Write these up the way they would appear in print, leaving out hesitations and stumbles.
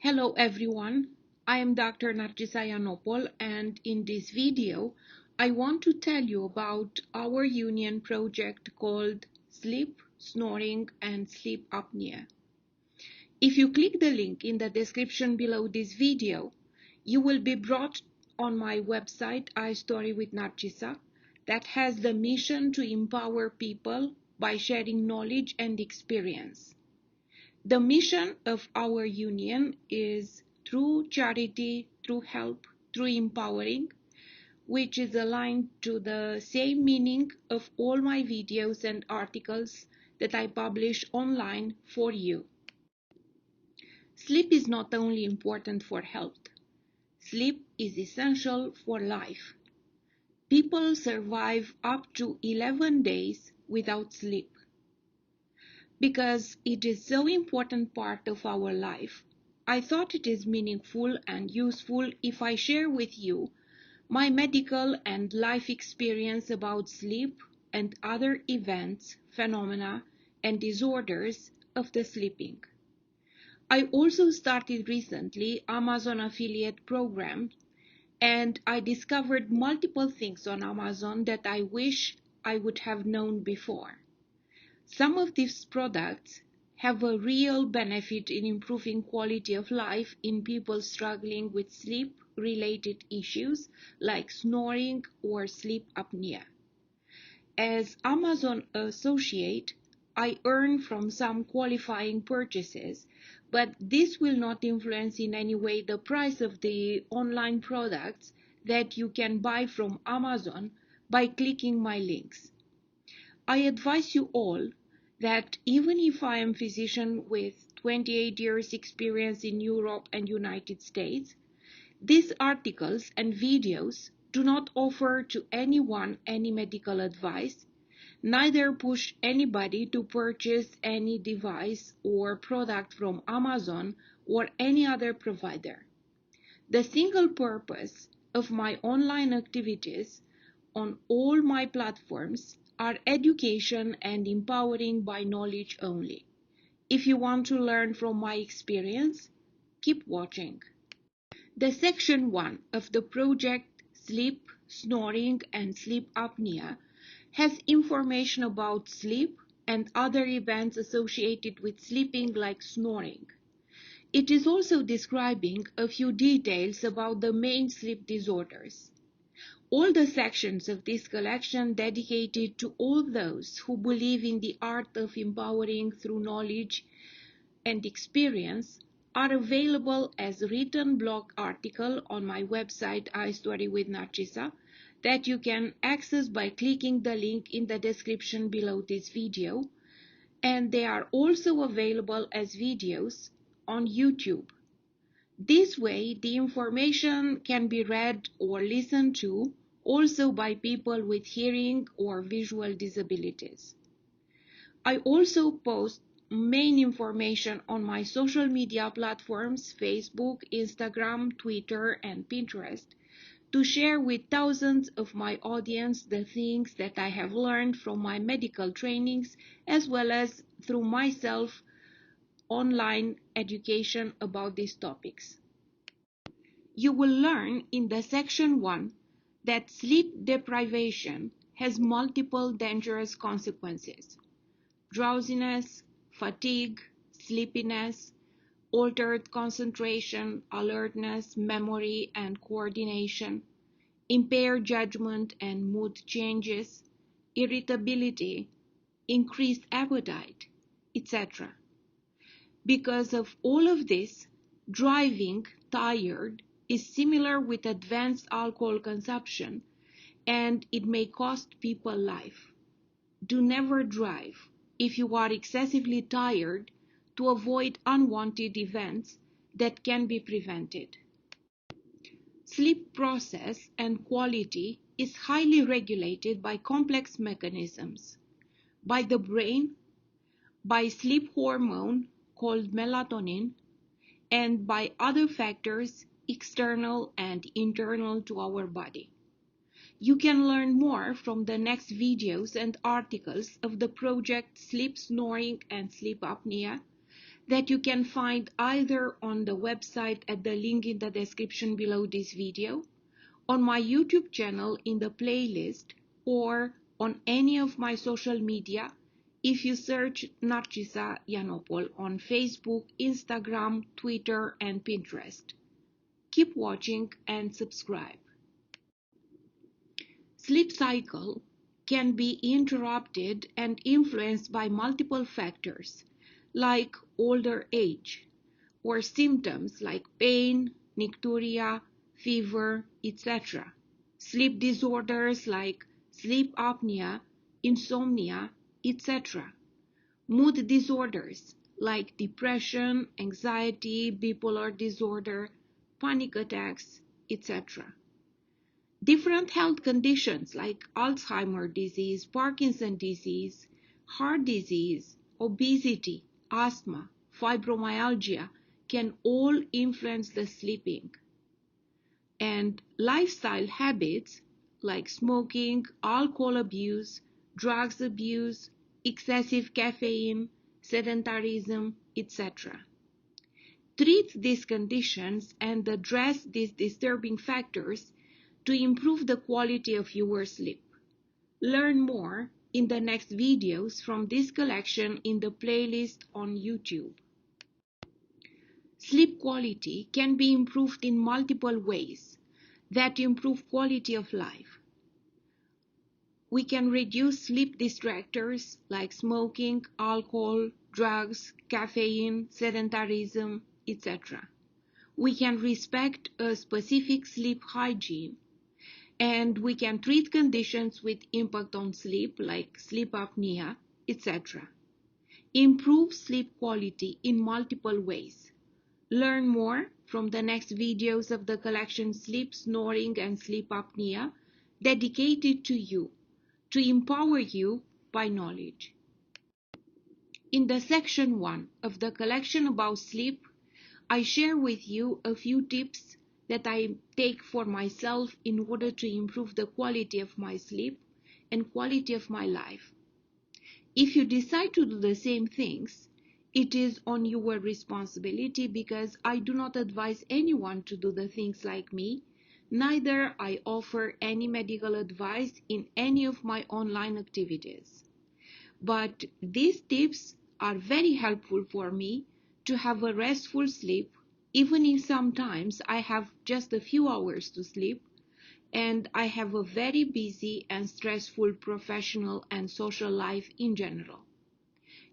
Hello everyone, I am Dr. Narcisa Ianopol, and in this video I want to tell you about our union project called Sleep, Snoring and Sleep Apnea. If you click the link in the description below this video, you will be brought on my website iStory with Narcisa that has the mission to empower people by sharing knowledge and experience. The mission of our union is through charity, through help, through empowering, which is aligned to the same meaning of all my videos and articles that I publish online for you. Sleep is not only important for health. Sleep is essential for life. People survive up to 11 days without sleep. Because it is so important part of our life, I thought it is meaningful and useful if I share with you my medical and life experience about sleep and other events, phenomena, and disorders of the sleeping. I also started recently Amazon affiliate program, and I discovered multiple things on Amazon that I wish I would have known before. Some of these products have a real benefit in improving quality of life in people struggling with sleep-related issues like snoring or sleep apnea. As Amazon associate, I earn from some qualifying purchases, but this will not influence in any way the price of the online products that you can buy from Amazon by clicking my links. I advise you all that even if I am a physician with 28 years experience in Europe and United States, these articles and videos do not offer to anyone any medical advice, neither push anybody to purchase any device or product from Amazon or any other provider. The single purpose of my online activities on all my platforms are education and empowering by knowledge only. If you want to learn from my experience, keep watching. The section 1 of the project Sleep, Snoring and Sleep Apnea has information about sleep and other events associated with sleeping like snoring. It is also describing a few details about the main sleep disorders. All the sections of this collection dedicated to all those who believe in the art of empowering through knowledge and experience are available as written blog article on my website iStory with Narcisa that you can access by clicking the link in the description below this video, and they are also available as videos on YouTube. This way, the information can be read or listened to also by people with hearing or visual disabilities. I also post main information on my social media platforms, Facebook, Instagram, Twitter, and Pinterest, to share with thousands of my audience the things that I have learned from my medical trainings as well as through myself online education about these topics. You will learn in the section 1 that sleep deprivation has multiple dangerous consequences: drowsiness, fatigue, sleepiness, altered concentration, alertness, memory and coordination, impaired judgment and mood changes, irritability, increased appetite, etc. Because of all of this, driving tired is similar with advanced alcohol consumption, and it may cost people life. Do never drive if you are excessively tired to avoid unwanted events that can be prevented. Sleep process and quality is highly regulated by complex mechanisms, by the brain, by sleep hormone called melatonin, and by other factors external and internal to our body. You can learn more from the next videos and articles of the project Sleep, Snoring and Sleep Apnea that you can find either on the website at the link in the description below this video, on my YouTube channel in the playlist, or on any of my social media if you search Narcisa Ianopol on Facebook, Instagram, Twitter, and Pinterest. Keep watching and subscribe. Sleep cycle can be interrupted and influenced by multiple factors like older age or symptoms like pain, nycturia, fever, etc. Sleep disorders like sleep apnea, insomnia, etc. Mood disorders like depression, anxiety, bipolar disorder, panic attacks, etc. Different health conditions like Alzheimer's disease, Parkinson's disease, heart disease, obesity, asthma, fibromyalgia can all influence the sleeping. And lifestyle habits like smoking, alcohol abuse, drugs abuse, excessive caffeine, sedentarism, etc. Treat these conditions and address these disturbing factors to improve the quality of your sleep. Learn more in the next videos from this collection in the playlist on YouTube. Sleep quality can be improved in multiple ways that improve quality of life. We can reduce sleep distractors like smoking, alcohol, drugs, caffeine, sedentarism, etc. We can respect a specific sleep hygiene, and we can treat conditions with impact on sleep like sleep apnea, etc. Improve sleep quality in multiple ways. Learn more from the next videos of the collection Sleep, Snoring and Sleep Apnea, dedicated to you, to empower you by knowledge. In the section 1 of the collection about sleep, I share with you a few tips that I take for myself in order to improve the quality of my sleep and quality of my life. If you decide to do the same things, it is on your responsibility, because I do not advise anyone to do the things like me, neither I offer any medical advice in any of my online activities. But these tips are very helpful for me to have a restful sleep, even if sometimes I have just a few hours to sleep and I have a very busy and stressful professional and social life in general.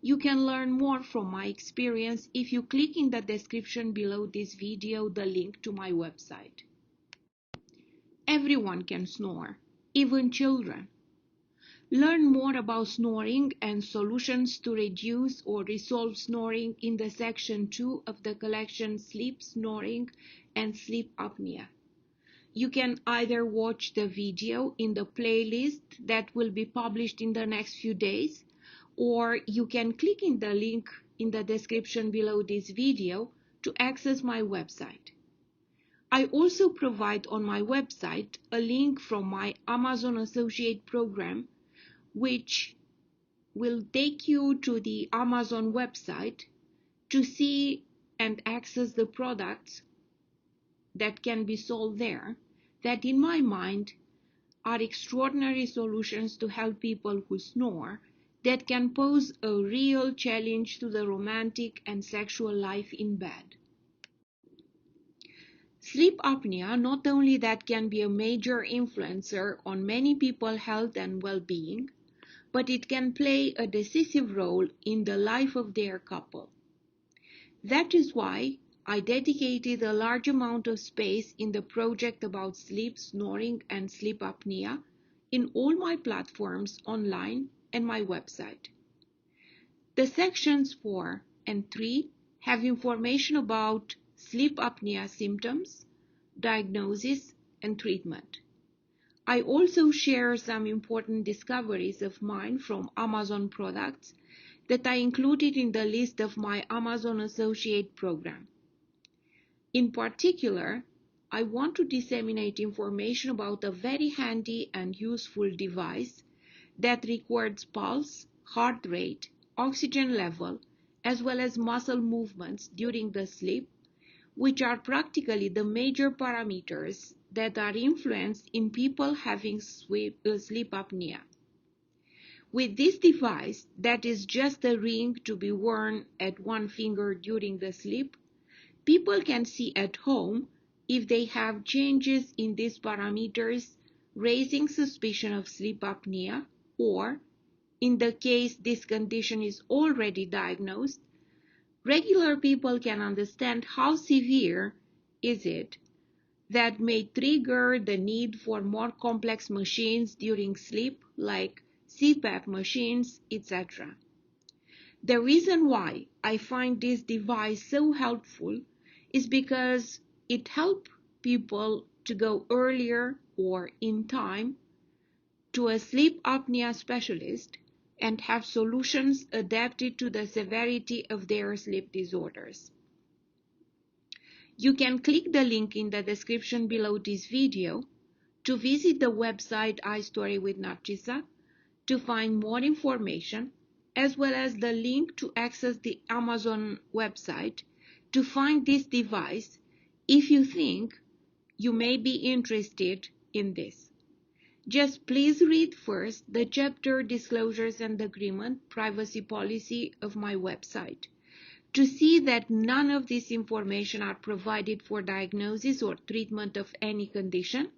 You can learn more from my experience if you click in the description below this video the link to my website. Everyone can snore, even children. Learn more about snoring and solutions to reduce or resolve snoring in the section 2 of the collection Sleep, Snoring and Sleep Apnea. You can either watch the video in the playlist that will be published in the next few days, or you can click in the link in the description below this video to access my website. I also provide on my website a link from my Amazon Associate program, which will take you to the Amazon website to see and access the products that can be sold there, that in my mind are extraordinary solutions to help people who snore, that can pose a real challenge to the romantic and sexual life in bed. Sleep apnea, not only that can be a major influencer on many people's health and well-being, but it can play a decisive role in the life of their couple. That is why I dedicated a large amount of space in the project about sleep, snoring, and sleep apnea in all my platforms online and my website. The sections 4 and 3 have information about sleep apnea symptoms, diagnosis, and treatment. I also share some important discoveries of mine from Amazon products that I included in the list of my Amazon Associate program. In particular, I want to disseminate information about a very handy and useful device that records pulse, heart rate, oxygen level, as well as muscle movements during the sleep, which are practically the major parameters that are influenced in people having sleep apnea. With this device, that is just a ring to be worn at one finger during the sleep, people can see at home if they have changes in these parameters, raising suspicion of sleep apnea, or, in the case this condition is already diagnosed, regular people can understand how severe is it that may trigger the need for more complex machines during sleep, like CPAP machines, etc. The reason why I find this device so helpful is because it helps people to go earlier or in time to a sleep apnea specialist and have solutions adapted to the severity of their sleep disorders. You can click the link in the description below this video to visit the website iStory with Narcisa to find more information, as well as the link to access the Amazon website to find this device if you think you may be interested in this. Just please read first the chapter Disclosures and Agreement Privacy Policy of my website to see that none of this information are provided for diagnosis or treatment of any condition,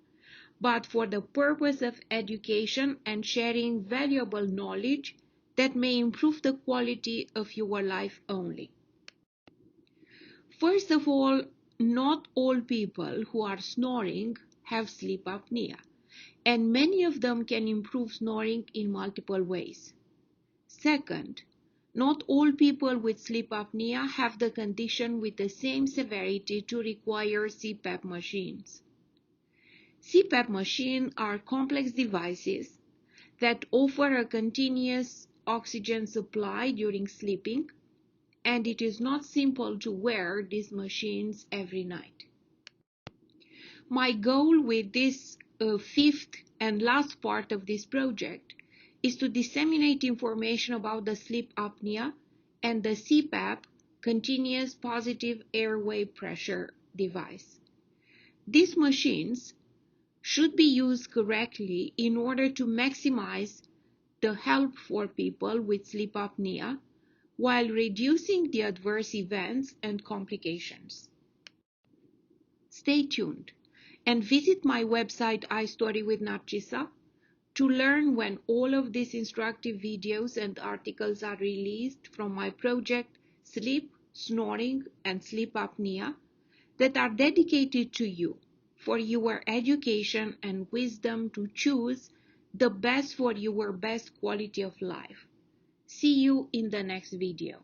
but for the purpose of education and sharing valuable knowledge that may improve the quality of your life only. First of all, not all people who are snoring have sleep apnea, and many of them can improve snoring in multiple ways. Second, not all people with sleep apnea have the condition with the same severity to require CPAP machines. CPAP machines are complex devices that offer a continuous oxygen supply during sleeping, and it is not simple to wear these machines every night. My goal with this fifth and last part of this project is to disseminate information about the sleep apnea and the CPAP, continuous positive airway pressure device. These machines should be used correctly in order to maximize the help for people with sleep apnea while reducing the adverse events and complications. Stay tuned and visit my website iStory with Narcisa to learn when all of these instructive videos and articles are released from my project Sleep, Snoring and Sleep Apnea that are dedicated to you for your education and wisdom to choose the best for your best quality of life. See you in the next video.